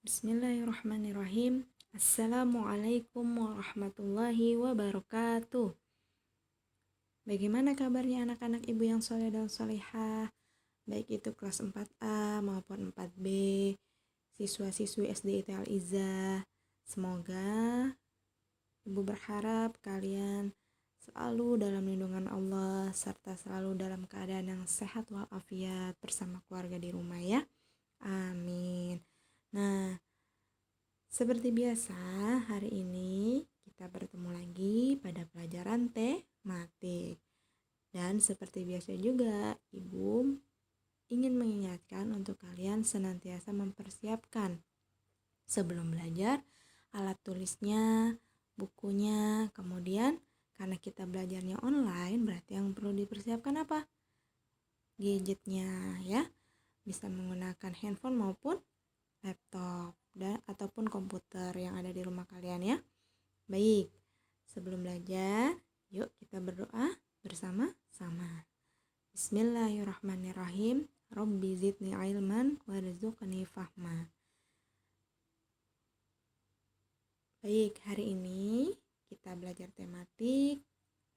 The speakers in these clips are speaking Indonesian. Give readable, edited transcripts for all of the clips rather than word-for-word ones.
Bismillahirrahmanirrahim. Assalamualaikum warahmatullahi wabarakatuh. Bagaimana kabarnya anak-anak ibu yang soleh dan solehah? Baik itu kelas 4A maupun 4B, siswa-siswi SD ITL Izzah. Semoga ibu berharap kalian selalu dalam lindungan Allah serta selalu dalam keadaan yang sehat walafiat bersama keluarga di rumah ya. Amin. Nah, seperti biasa, hari ini kita bertemu lagi pada pelajaran tematik. Dan seperti biasa juga, Ibu ingin mengingatkan untuk kalian senantiasa mempersiapkan sebelum belajar alat tulisnya, bukunya, kemudian karena kita belajarnya online, berarti yang perlu dipersiapkan apa? Gadgetnya ya, bisa menggunakan handphone maupun laptop ataupun komputer yang ada di rumah kalian ya. Baik, sebelum belajar, yuk kita berdoa bersama-sama. Bismillahirrahmanirrahim. Rabbi zidni ilman warzuqni fahma. Baik, hari ini kita belajar tematik,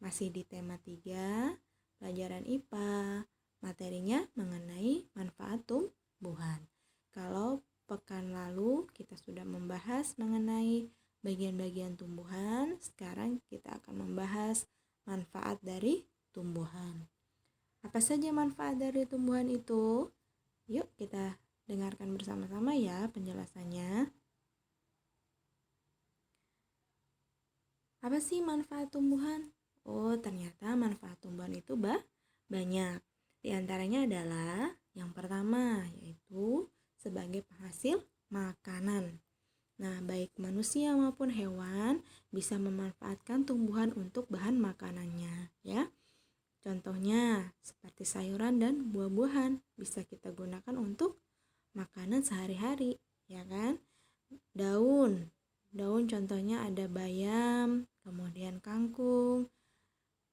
masih di tema 3, pelajaran IPA. Materinya mengenai manfaat tumbuhan. Kalau pekan lalu kita sudah membahas mengenai bagian-bagian tumbuhan, sekarang kita akan membahas manfaat dari tumbuhan. Apa saja manfaat dari tumbuhan itu? Yuk kita dengarkan bersama-sama ya penjelasannya. Apa sih manfaat tumbuhan? Oh, ternyata manfaat tumbuhan itu banyak. Di antaranya adalah yang pertama yaitu sebagai penghasil makanan. Nah, baik manusia maupun hewan bisa memanfaatkan tumbuhan untuk bahan makanannya, ya. Contohnya seperti sayuran dan buah-buahan bisa kita gunakan untuk makanan sehari-hari, ya kan? Daun contohnya ada bayam, kemudian kangkung.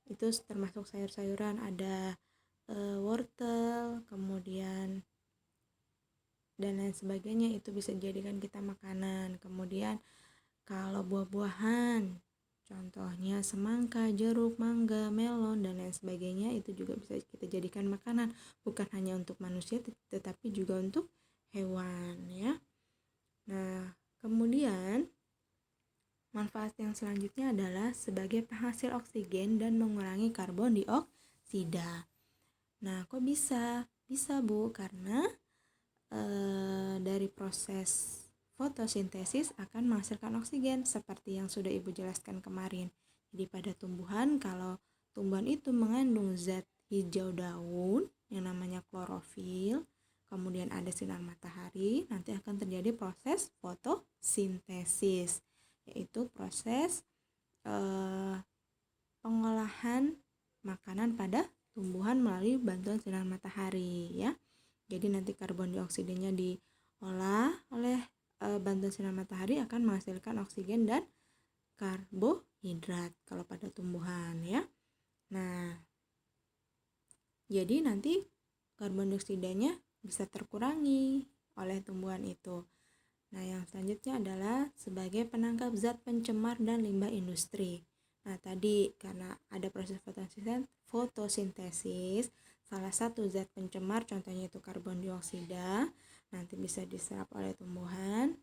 Itu termasuk sayur-sayuran, ada wortel, kemudian dan lain sebagainya, itu bisa dijadikan kita makanan. Kemudian kalau buah-buahan, contohnya semangka, jeruk, mangga, melon dan lain sebagainya, itu juga bisa kita jadikan makanan, bukan hanya untuk manusia tetapi juga untuk hewan ya. Nah, kemudian manfaat yang selanjutnya adalah sebagai penghasil oksigen dan mengurangi karbon dioksida. Nah, kok bisa? Bisa Bu, karena dari proses fotosintesis akan menghasilkan oksigen seperti yang sudah Ibu jelaskan kemarin. Jadi pada tumbuhan, kalau tumbuhan itu mengandung zat hijau daun yang namanya klorofil, kemudian ada sinar matahari, nanti akan terjadi proses fotosintesis, yaitu proses pengolahan makanan pada tumbuhan melalui bantuan sinar matahari ya. Jadi nanti karbon dioksidannya diolah oleh bantuan sinar matahari akan menghasilkan oksigen dan karbohidrat kalau pada tumbuhan ya. Nah, jadi nanti karbon dioksidanya bisa terkurangi oleh tumbuhan itu. Nah, yang selanjutnya adalah sebagai penangkap zat pencemar dan limbah industri. Nah, tadi karena ada proses fotosintesis, salah satu zat pencemar contohnya itu karbon dioksida, nanti bisa diserap oleh tumbuhan,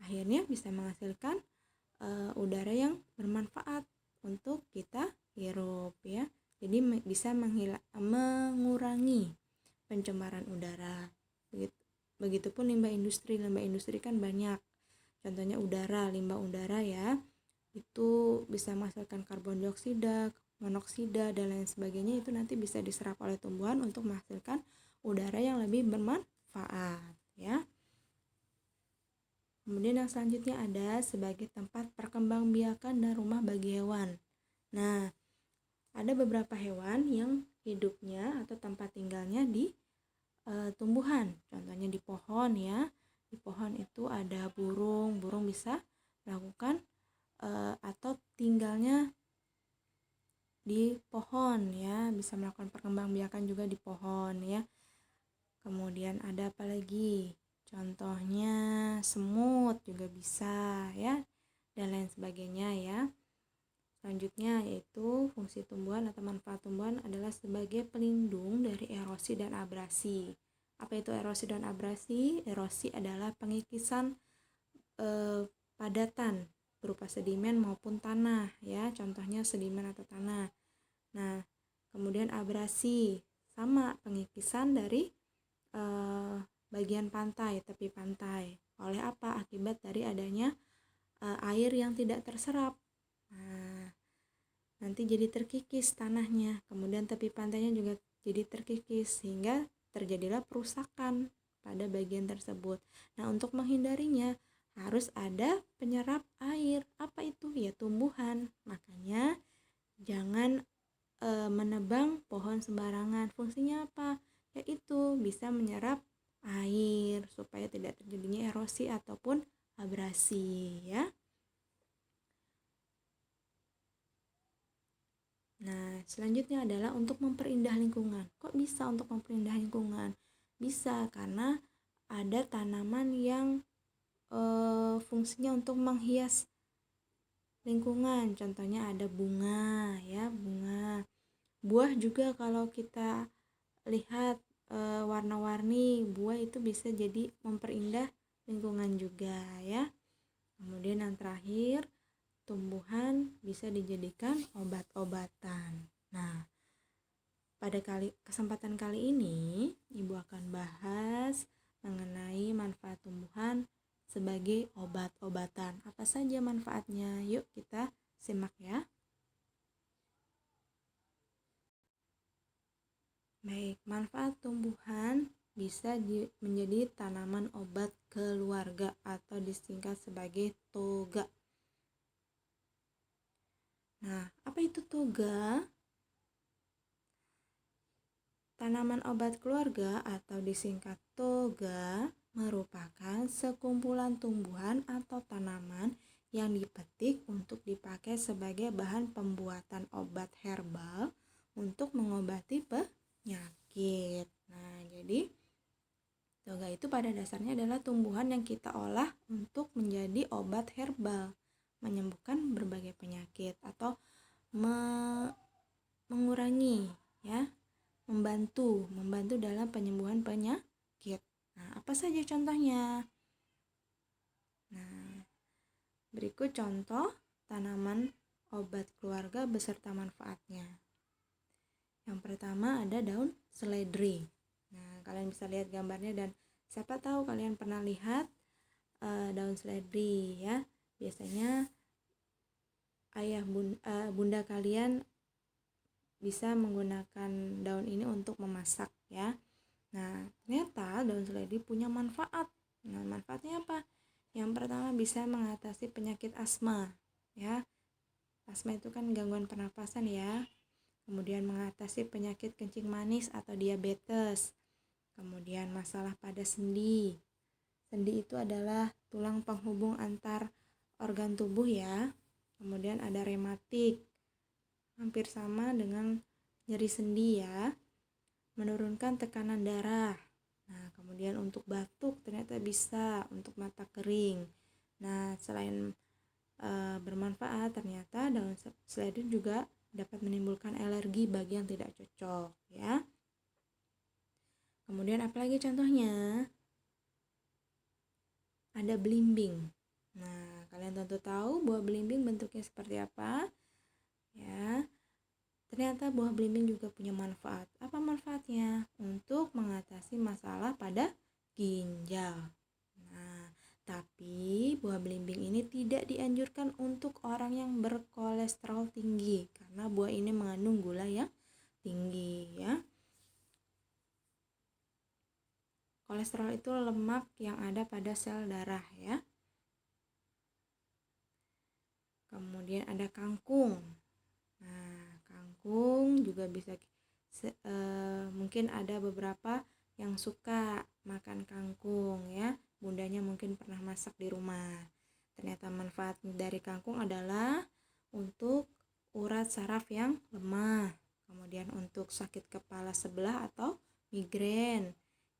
akhirnya bisa menghasilkan udara yang bermanfaat untuk kita hirup ya. Jadi bisa mengurangi pencemaran udara. Begitupun limbah industri kan banyak. Contohnya limbah udara ya. Itu bisa menghasilkan karbon dioksida, monoksida dan lain sebagainya, itu nanti bisa diserap oleh tumbuhan untuk menghasilkan udara yang lebih bermanfaat ya. Kemudian yang selanjutnya ada sebagai tempat perkembangbiakan dan rumah bagi hewan. Nah, ada beberapa hewan yang hidupnya atau tempat tinggalnya di tumbuhan, contohnya di pohon ya. Di pohon itu ada burung bisa melakukan atau tinggalnya di pohon ya, bisa melakukan perkembangbiakan juga di pohon ya. Kemudian ada apa lagi? Contohnya semut juga bisa ya, dan lain sebagainya ya. Selanjutnya yaitu fungsi tumbuhan atau manfaat tumbuhan adalah sebagai pelindung dari erosi dan abrasi. Apa itu erosi dan abrasi? Erosi adalah pengikisan padatan berupa sedimen maupun tanah ya, contohnya sedimen atau tanah. Nah, kemudian abrasi sama pengikisan dari bagian pantai, tepi pantai. Oleh apa? Akibat dari adanya air yang tidak terserap. Nah, nanti jadi terkikis tanahnya, kemudian tepi pantainya juga jadi terkikis sehingga terjadilah perusakan pada bagian tersebut. Nah, untuk menghindarinya harus ada penyerap air. Apa itu? Ya tumbuhan. Makanya jangan menebang pohon sembarangan. Fungsinya apa? Yaitu bisa menyerap air supaya tidak terjadinya erosi ataupun abrasi ya. Nah, selanjutnya adalah untuk memperindah lingkungan. Kok bisa untuk memperindah lingkungan? Bisa karena ada tanaman yang fungsinya untuk menghias lingkungan. Contohnya ada bunga ya, bunga. Buah juga kalau kita lihat warna-warni buah itu bisa jadi memperindah lingkungan juga ya. Kemudian yang terakhir, tumbuhan bisa dijadikan obat-obatan. Nah, pada kesempatan kali ini Ibu akan bahas mengenai manfaat tumbuhan sebagai obat-obatan. Apa saja manfaatnya? Yuk kita simak ya. Baik, manfaat tumbuhan bisa menjadi tanaman obat keluarga atau disingkat sebagai toga. Nah, apa itu toga? Tanaman obat keluarga atau disingkat toga merupakan sekumpulan tumbuhan atau tanaman yang dipetik untuk dipakai sebagai bahan pembuatan obat herbal untuk mengobati penyakit. Nah, jadi toga itu pada dasarnya adalah tumbuhan yang kita olah untuk menjadi obat herbal, menyembuhkan berbagai penyakit atau mengurangi ya, membantu dalam penyembuhan penyakit. Nah, apa saja contohnya? Nah, berikut contoh tanaman obat keluarga beserta manfaatnya. Yang pertama ada daun seledri. Nah, kalian bisa lihat gambarnya dan siapa tahu kalian pernah lihat daun seledri ya. Biasanya bunda kalian bisa menggunakan daun ini untuk memasak ya. Nah, ternyata daun seledri punya manfaat. Nah, manfaatnya apa? Yang pertama bisa mengatasi penyakit asma ya. Asma itu kan gangguan pernapasan ya. Kemudian mengatasi penyakit kencing manis atau diabetes. Kemudian masalah pada sendi. Sendi itu adalah tulang penghubung antar organ tubuh ya. Kemudian ada rematik. Hampir sama dengan nyeri sendi ya. Menurunkan tekanan darah. Nah, kemudian untuk batuk ternyata bisa untuk mata kering. Nah, selain bermanfaat, ternyata daun seledri juga dapat menimbulkan alergi bagi yang tidak cocok ya. Kemudian apalagi contohnya? Ada belimbing. Nah, kalian tentu tahu buah belimbing bentuknya seperti apa ya. Ternyata buah belimbing juga punya manfaat. Apa manfaatnya? Untuk mengatasi masalah pada ginjal. Nah, tapi buah belimbing ini tidak dianjurkan untuk orang yang berkolesterol tinggi karena buah ini mengandung gula yang tinggi ya. Kolesterol itu lemak yang ada pada sel darah ya. Kemudian ada kangkung. Nah, kangkung juga bisa mungkin ada beberapa yang suka makan kangkung ya. Bundanya mungkin pernah masak di rumah. Ternyata manfaat dari kangkung adalah untuk urat saraf yang lemah. Kemudian untuk sakit kepala sebelah atau migrain.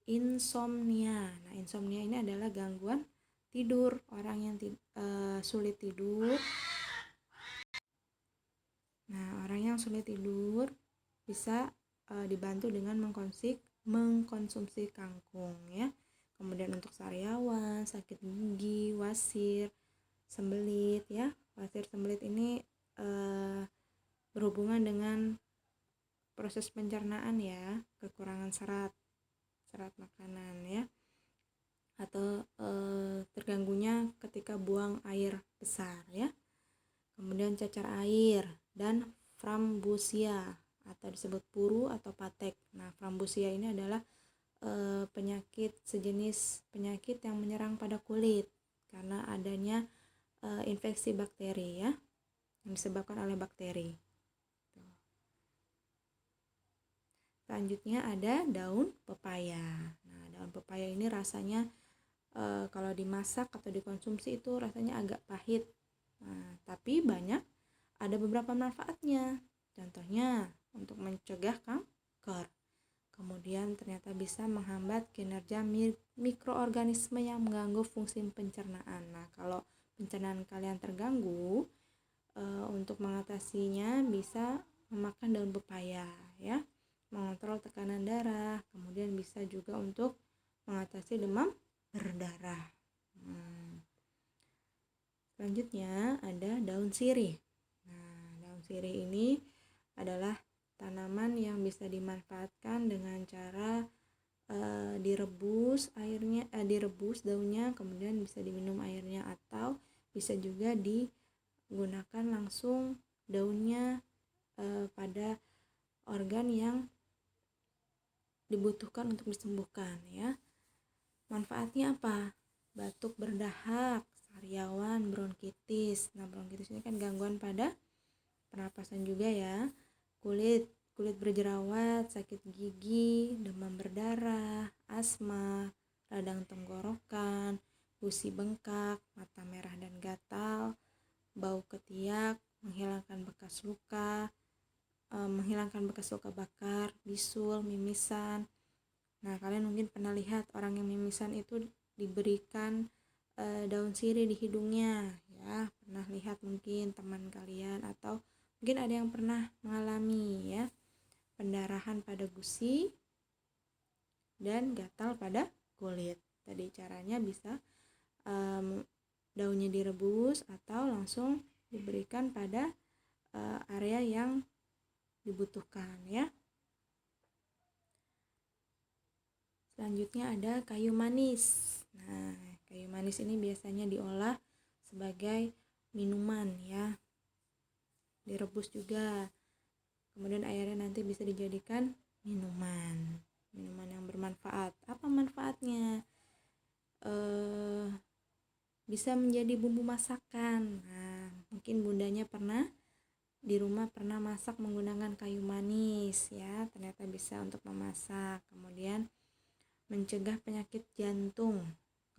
insomnia. Nah, insomnia ini adalah gangguan tidur, orang yang sulit tidur. Nah, orang yang sulit tidur bisa dibantu dengan mengkonsumsi kangkung ya. Kemudian untuk sariawan, sakit gigi, wasir, sembelit ya. Wasir sembelit ini berhubungan dengan proses pencernaan ya, kekurangan serat makanan ya, atau terganggunya ketika buang air besar ya. Kemudian cacar air dan frambusia atau disebut puru atau patek. Nah, frambusia ini adalah sejenis penyakit yang menyerang pada kulit karena adanya infeksi bakteri ya, yang disebabkan oleh bakteri. Selanjutnya ada daun pepaya. Nah, daun pepaya ini rasanya kalau dimasak atau dikonsumsi itu rasanya agak pahit. Nah, tapi ada beberapa manfaatnya. Contohnya untuk mencegah kanker. Kemudian ternyata bisa menghambat kinerja mikroorganisme yang mengganggu fungsi pencernaan. Nah, kalau pencernaan kalian terganggu, untuk mengatasinya bisa memakan daun pepaya ya, mengontrol tekanan darah, kemudian bisa juga untuk mengatasi demam berdarah. Selanjutnya ada daun sirih. Nah, daun sirih ini adalah tanaman yang bisa dimanfaatkan dengan cara direbus daunnya, kemudian bisa diminum airnya, atau bisa juga digunakan langsung daunnya pada organ yang dibutuhkan untuk disembuhkan ya. Manfaatnya apa? Batuk berdahak, sariawan, bronkitis. Nah, bronkitis ini kan gangguan pada pernapasan juga ya. Kulit berjerawat, sakit gigi, demam berdarah, asma, radang tenggorokan, gusi bengkak, mata merah dan gatal, bau ketiak, menghilangkan bekas luka bakar, bisul, mimisan. Nah, kalian mungkin pernah lihat orang yang mimisan itu diberikan daun sirih di hidungnya ya. Pernah lihat mungkin teman kalian, atau mungkin ada yang pernah mengalami ya, pendarahan pada gusi dan gatal pada kulit. Tadi caranya bisa daunnya direbus atau langsung diberikan pada area yang dibutuhkan ya. Selanjutnya ada kayu manis. Nah, kayu manis ini biasanya diolah sebagai minuman ya. Direbus juga. Kemudian airnya nanti bisa dijadikan minuman yang bermanfaat. Apa manfaatnya? Bisa menjadi bumbu masakan. Nah, mungkin bundanya di rumah pernah masak menggunakan kayu manis ya, ternyata bisa untuk memasak. Kemudian mencegah penyakit jantung,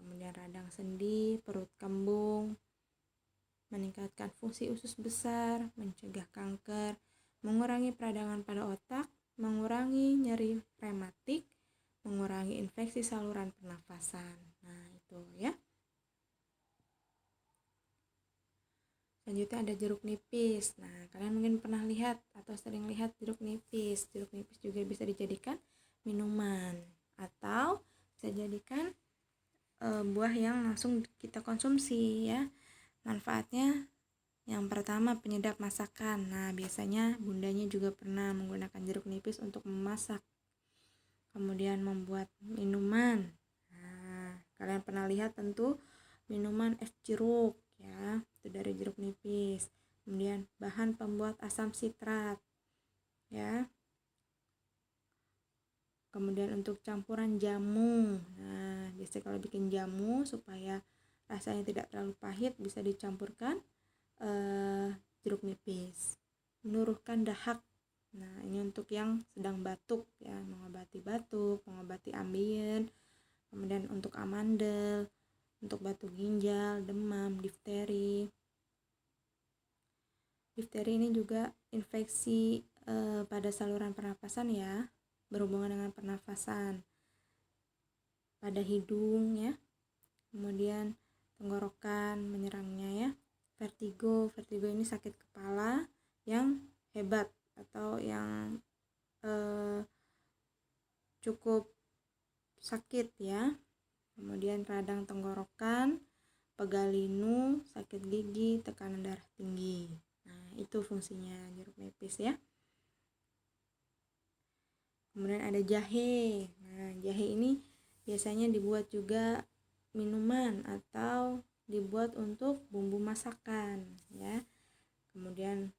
kemudian radang sendi, perut kembung, meningkatkan fungsi usus besar, mencegah kanker, mengurangi peradangan pada otak, mengurangi nyeri rematik, mengurangi infeksi saluran pernafasan. Nah, itu ya. Selanjutnya ada jeruk nipis. Nah, kalian mungkin pernah lihat atau sering lihat jeruk nipis. Jeruk nipis juga bisa dijadikan minuman atau bisa jadikan buah yang langsung kita konsumsi ya. Manfaatnya yang pertama, penyedap masakan. Nah, biasanya bundanya juga pernah menggunakan jeruk nipis untuk memasak. Kemudian membuat minuman. Nah, kalian pernah lihat tentu minuman es jeruk ya, itu dari jeruk nipis. Kemudian bahan pembuat asam sitrat ya. Kemudian untuk campuran jamu. Nah, biasanya kalau bikin jamu supaya rasanya tidak terlalu pahit, bisa dicampurkan jeruk nipis. Menuruhkan dahak. Nah, ini untuk yang sedang batuk ya, mengobati batuk, mengobati ambien. Kemudian untuk amandel, untuk batu ginjal, demam, difteri. Difteri ini juga infeksi pada saluran pernapasan ya, berhubungan dengan pernafasan. pada hidung ya. Kemudian tenggorokan menyerangnya ya. Vertigo ini sakit kepala yang hebat atau yang cukup sakit ya. Kemudian radang tenggorokan, pegal linu, sakit gigi, tekanan darah tinggi. Nah, itu fungsinya jeruk nipis ya. Kemudian ada jahe. Nah, jahe ini biasanya dibuat juga minuman atau dibuat untuk bumbu masakan ya. Kemudian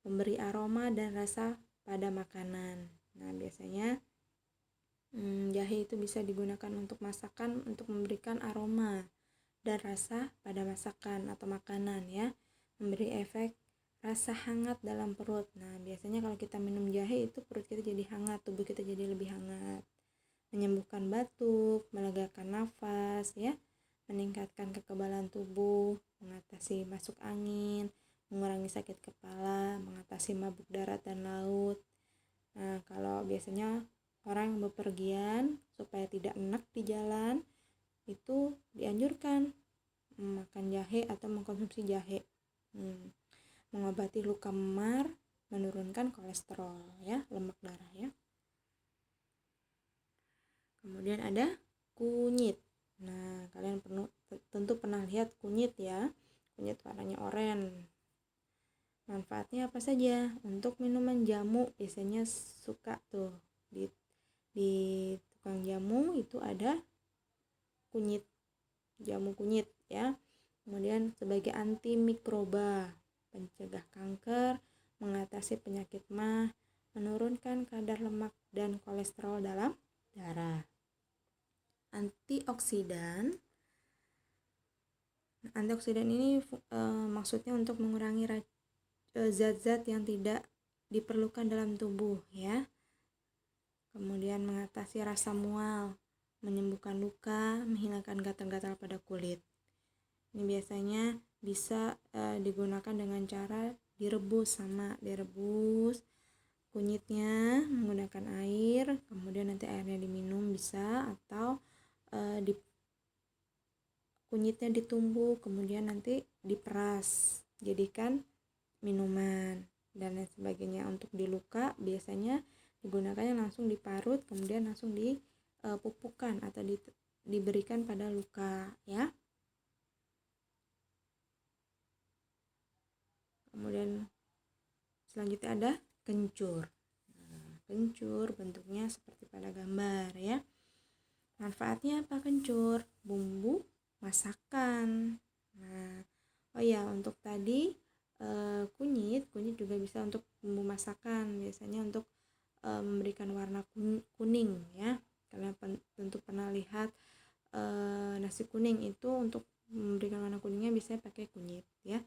memberi aroma dan rasa pada makanan. Nah, biasanya jahe itu bisa digunakan untuk masakan untuk memberikan aroma dan rasa pada masakan atau makanan ya, memberi efek rasa hangat dalam perut. Nah, biasanya kalau kita minum jahe itu perut kita jadi hangat, tubuh kita jadi lebih hangat. Menyembuhkan batuk, melegakan nafas ya, meningkatkan kekebalan tubuh, mengatasi masuk angin, mengurangi sakit kepala, mengatasi mabuk darat dan laut. Nah, kalau biasanya orang yang bepergian supaya tidak enak di jalan itu dianjurkan makan jahe atau mengkonsumsi jahe. Mengobati luka memar, menurunkan kolesterol ya, lemak darah ya. Kemudian ada kunyit. Nah, kalian tentu pernah lihat kunyit ya. Kunyit warnanya oranye. Manfaatnya apa saja? Untuk minuman jamu biasanya suka tuh di tukang jamu itu ada kunyit, jamu kunyit ya. Kemudian sebagai antimikroba, pencegah kanker, mengatasi penyakit MAH, menurunkan kadar lemak dan kolesterol dalam darah. Antioksidan ini maksudnya untuk mengurangi zat-zat yang tidak diperlukan dalam tubuh ya. Kemudian mengatasi rasa mual, menyembuhkan luka, menghilangkan gatal-gatal pada kulit. Ini biasanya bisa digunakan dengan cara direbus kunyitnya menggunakan air, kemudian nanti airnya diminum bisa, atau kunyitnya ditumbuk kemudian nanti diperas jadikan minuman dan lain sebagainya. Untuk di luka biasanya digunakannya langsung diparut kemudian langsung dipupukkan atau diberikan pada luka ya. Kemudian selanjutnya ada kencur. Kencur bentuknya seperti pada gambar ya. Manfaatnya apa kencur? Bumbu masakan. Nah, untuk tadi kunyit juga bisa untuk bumbu masakan, biasanya untuk memberikan warna kuning ya. Kalian tentu pernah lihat nasi kuning itu untuk memberikan warna kuningnya biasanya pakai kunyit ya.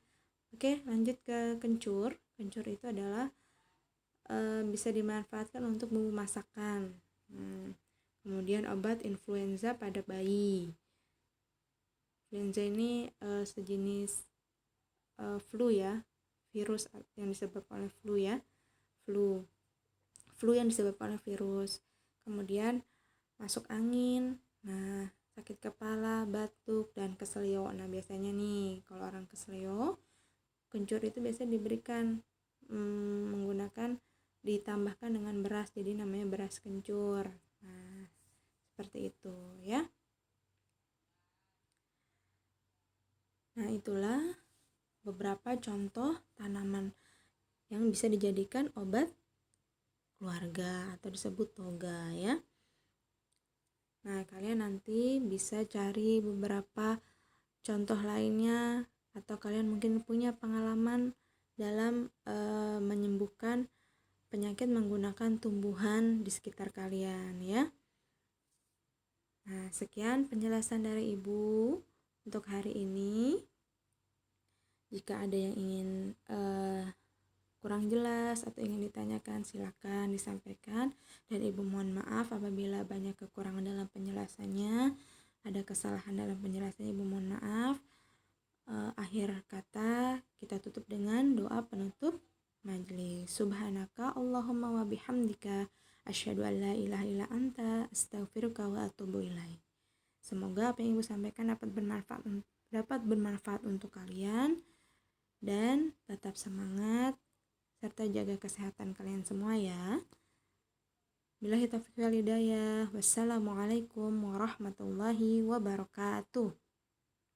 Oke, lanjut ke kencur. Kencur itu adalah bisa dimanfaatkan untuk bumbu masakan. Kemudian obat influenza pada bayi. Influenza ini sejenis flu ya, virus yang disebabkan oleh flu ya, flu yang disebabkan oleh virus. Kemudian masuk angin, nah sakit kepala, batuk, dan keselio. Nah biasanya nih kalau orang keselio, kencur itu biasanya diberikan ditambahkan dengan beras, jadi namanya beras kencur. Nah seperti itu ya. Nah itulah beberapa contoh tanaman yang bisa dijadikan obat keluarga atau disebut toga ya. Nah kalian nanti bisa cari beberapa contoh lainnya atau kalian mungkin punya pengalaman dalam menyembuhkan penyakit menggunakan tumbuhan di sekitar kalian ya. Nah sekian penjelasan dari Ibu untuk hari ini. Jika ada yang ingin kurang jelas atau ingin ditanyakan, silakan disampaikan. Dan Ibu mohon maaf apabila banyak kekurangan dalam penjelasannya, ada kesalahan dalam penjelasannya, Ibu mohon maaf. Akhir kata kita tutup dengan doa penutup majelis. Subhanaka Allahumma wa bihamdika Asyhadu an la ilaha illa anta astaghfiruka wa atubu ilaik. Semoga apa yang Ibu sampaikan dapat bermanfaat untuk kalian, dan tetap semangat serta jaga kesehatan kalian semua ya. Billahi taufiq wal hidayah. Wassalamualaikum warahmatullahi wabarakatuh.